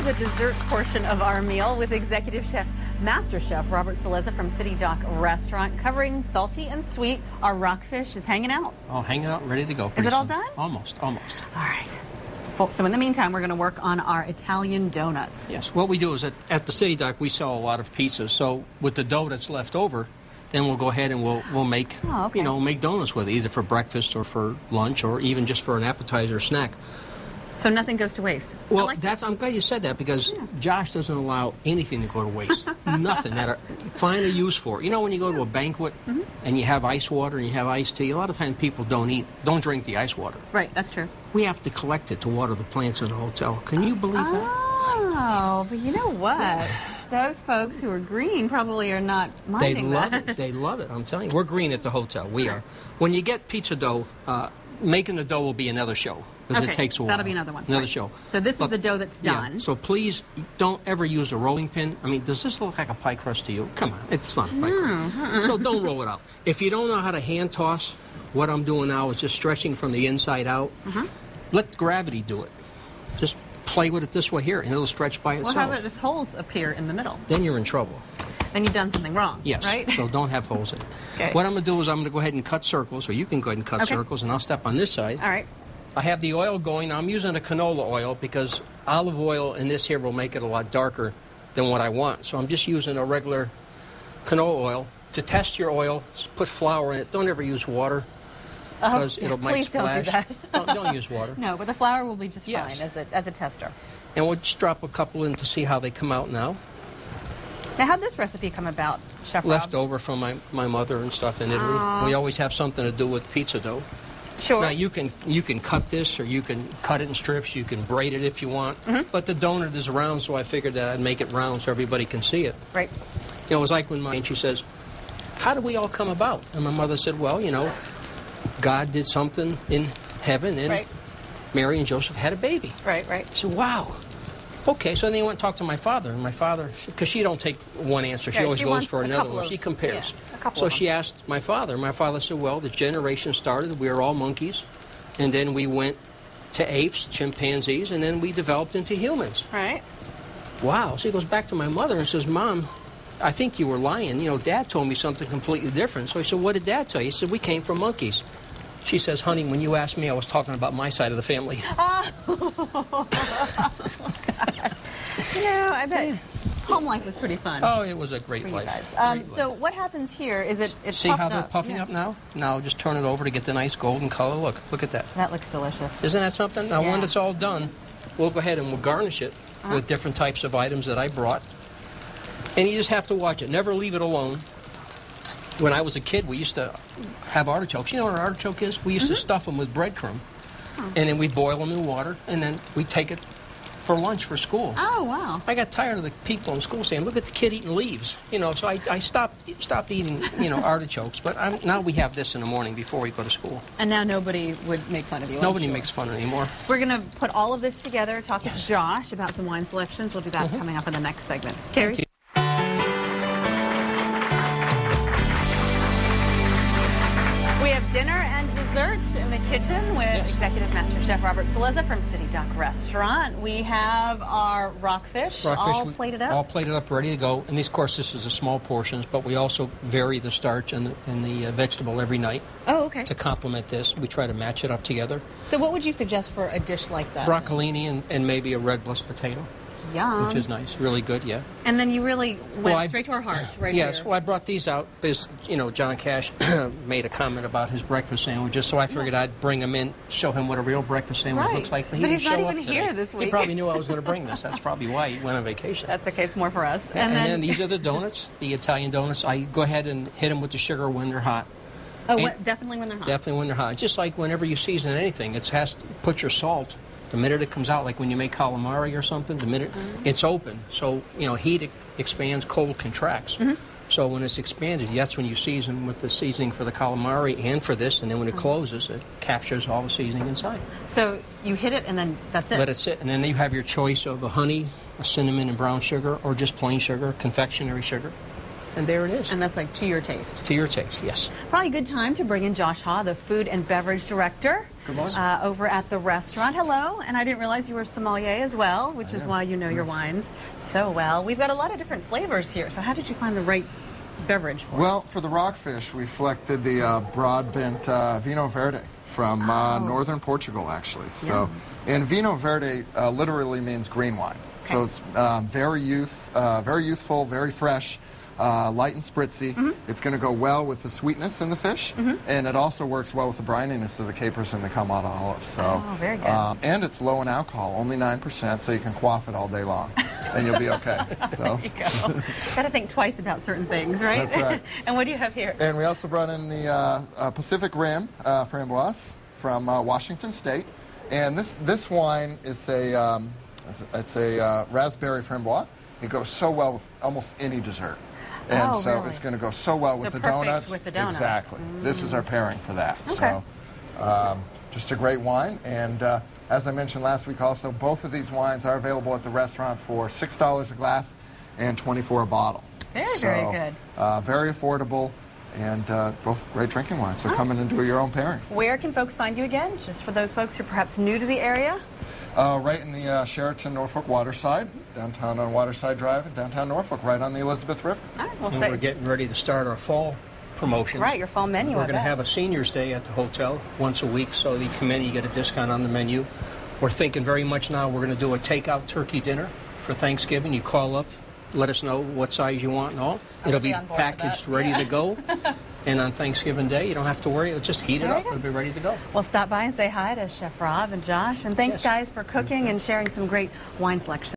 the dessert portion of our meal with Executive Chef, Master Chef Robert Cillizza from City Dock Restaurant, covering salty and sweet. Our rockfish is hanging out. Oh, hanging out, ready to go. Is it all done? Almost, almost. All right. Well, so in the meantime, we're going to work on our Italian donuts. Yes. What we do is at the City Dock, we sell a lot of pizzas. So with the dough that's left over, then we'll go ahead and we'll make, make donuts with it, either for breakfast or for lunch or even just for an appetizer or snack. So nothing goes to waste. Well, I'm glad you said that, because Josh doesn't allow anything to go to waste. Nothing that find a use for. You know, when you go to a banquet and you have ice water and you have iced tea, a lot of times people don't drink the ice water. Right, that's true. We have to collect it to water the plants in the hotel. Can you believe that? Oh, but you know what? Those folks who are green probably are not minding that. They love it. They love it. I'm telling you. We're green at the hotel. We are. When you get pizza dough, making the dough will be another show. Because it takes a while. That'll be another one. Another show. So this is the dough that's done. Yeah, so please don't ever use a rolling pin. I mean, does this look like a pie crust to you? Come on, it's not a pie crust. So don't roll it out. If you don't know how to hand toss, what I'm doing now is just stretching from the inside out. Let gravity do it. Just play with it this way here, and it'll stretch by itself. Well, how about if holes appear in the middle? Then you're in trouble. Then you've done something wrong, yes, right? So don't have holes in it. Okay. What I'm going to do is I'm going to go ahead and cut circles, or you can go ahead and cut circles, and I'll step on this side. All right. I have the oil going. I'm using a canola oil because olive oil in this here will make it a lot darker than what I want. So I'm just using a regular canola oil. To test your oil, put flour in it. Don't ever use water because might splash. Please don't do that. Don't use water. No, but the flour will be just fine as a tester. And we'll just drop a couple in to see how they come out now. Now, how'd this recipe come about, Chef Rob? Left over from my mother and stuff in Italy. We always have something to do with pizza dough. Sure. Now, you can cut this, or you can cut it in strips. You can braid it if you want. But the donut is round, so I figured that I'd make it round so everybody can see it. Right. You know, it was like when she says, how did we all come about? And my mother said, well, you know, God did something in heaven, and Mary and Joseph had a baby. Right, right. I said, wow. Okay, so then they went and talked to my father, and my father, because she don't take one answer, she always goes for another one. She compares. So she asked my father. My father said, well, the generation started, we were all monkeys, and then we went to apes, chimpanzees, and then we developed into humans. Right. Wow. So he goes back to my mother and says, Mom, I think you were lying. You know, Dad told me something completely different. So he said, what did Dad tell you? He said, we came from monkeys. She says, honey, when you asked me, I was talking about my side of the family. Oh, you know, I bet home life was pretty fun. Oh, it was a great life. So what happens here is it See how they're puffing up now? Now just turn it over to get the nice golden color. Look at that. That looks delicious. Isn't that something? Now, when it's all done, we'll go ahead and we'll garnish it with different types of items that I brought. And you just have to watch it. Never leave it alone. When I was a kid, we used to have artichokes. You know what an artichoke is? We used to stuff them with breadcrumb. And then we'd boil them in water, and then we'd take it for lunch for school. Oh, wow. I got tired of the people in school saying, look at the kid eating leaves. You know, so I stopped eating, artichokes. But now we have this in the morning before we go to school. And now nobody would make fun of you. Nobody makes fun anymore. We're going to put all of this together, talk with Josh about some wine selections. We'll do that coming up in the next segment. Carrie? We have dinner and desserts in the kitchen with Executive Master Chef Robert Cillizza from City Dock Restaurant. We have our rockfish all plated up. All plated up, ready to go. And of course, this is a small portions, but we also vary the starch and the vegetable every night. Oh, okay. To complement this, we try to match it up together. So what would you suggest for a dish like that? Broccolini and maybe a red blessed potato. Yum. Which is nice, really good, yeah. And then you really went straight to our heart, right here. Yes, well, I brought these out because, John Cash made a comment about his breakfast sandwiches, so I figured I'd bring them in, show him what a real breakfast sandwich looks like. But he didn't he's show not even up here today. this week. He probably knew I was going to bring this. That's probably why he went on vacation. That's okay, it's more for us. And then these are the donuts, the Italian donuts. I go ahead and hit them with the sugar when they're hot. Oh, definitely when they're hot. Definitely when they're hot. Just like whenever you season anything, it has to put your salt. The minute it comes out, like when you make calamari or something, the minute it's open. So, heat expands, cold contracts. So when it's expanded, that's when you season with the seasoning for the calamari and for this, and then when it closes, it captures all the seasoning inside. So you hit it, and then that's it? Let it sit, and then you have your choice of a honey, a cinnamon and brown sugar, or just plain sugar, confectionery sugar. and there it is. And that's like to your taste. To your taste, yes. Probably a good time to bring in Josh Haw, the food and beverage director. Good morning. Over at the restaurant. Hello, and I didn't realize you were sommelier as well, which is why you know your wines so well. We've got a lot of different flavors here, so how did you find the right beverage for it? Well, for the rockfish, we selected the broad-bent Vinho Verde from northern Portugal, actually. So, and Vinho Verde literally means green wine. Okay. So it's very youthful, very fresh, light and spritzy. It's going to go well with the sweetness in the fish, and it also works well with the brininess of the capers and the Kalamata olives. So, very good. And it's low in alcohol, only 9%, so you can quaff it all day long, and you'll be okay. So. There you go. Got to think twice about certain things, right? That's right. And what do you have here? And we also brought in the Pacific Rim Framboise from Washington State, and this wine is a raspberry framboise. It goes so well with almost any dessert. And so really? It's going to go so well with the donuts. With the donuts. Exactly. This is our pairing for that. Okay. So just a great wine. And as I mentioned last week also, both of these wines are available at the restaurant for $6 a glass and $24 a bottle. Very good. Very affordable. And both great drinking wines, so come in and do your own pairing. Where can folks find you again, just for those folks who are perhaps new to the area? Right in the Sheraton, Norfolk, Waterside, downtown on Waterside Drive in downtown Norfolk, right on the Elizabeth River. All right, And we're getting ready to start our fall promotions. Right, your fall menu. We're going to have a seniors day at the hotel once a week, so you come in, you get a discount on the menu. We're thinking very much now we're going to do a takeout turkey dinner for Thanksgiving. You call up, let us know what size you want and all. It'll be packaged, ready to go. And on Thanksgiving Day, you don't have to worry. It'll just heat it up. It'll be ready to go. Well, stop by and say hi to Chef Rob and Josh. And thanks, guys, for cooking and sharing some great wine selections.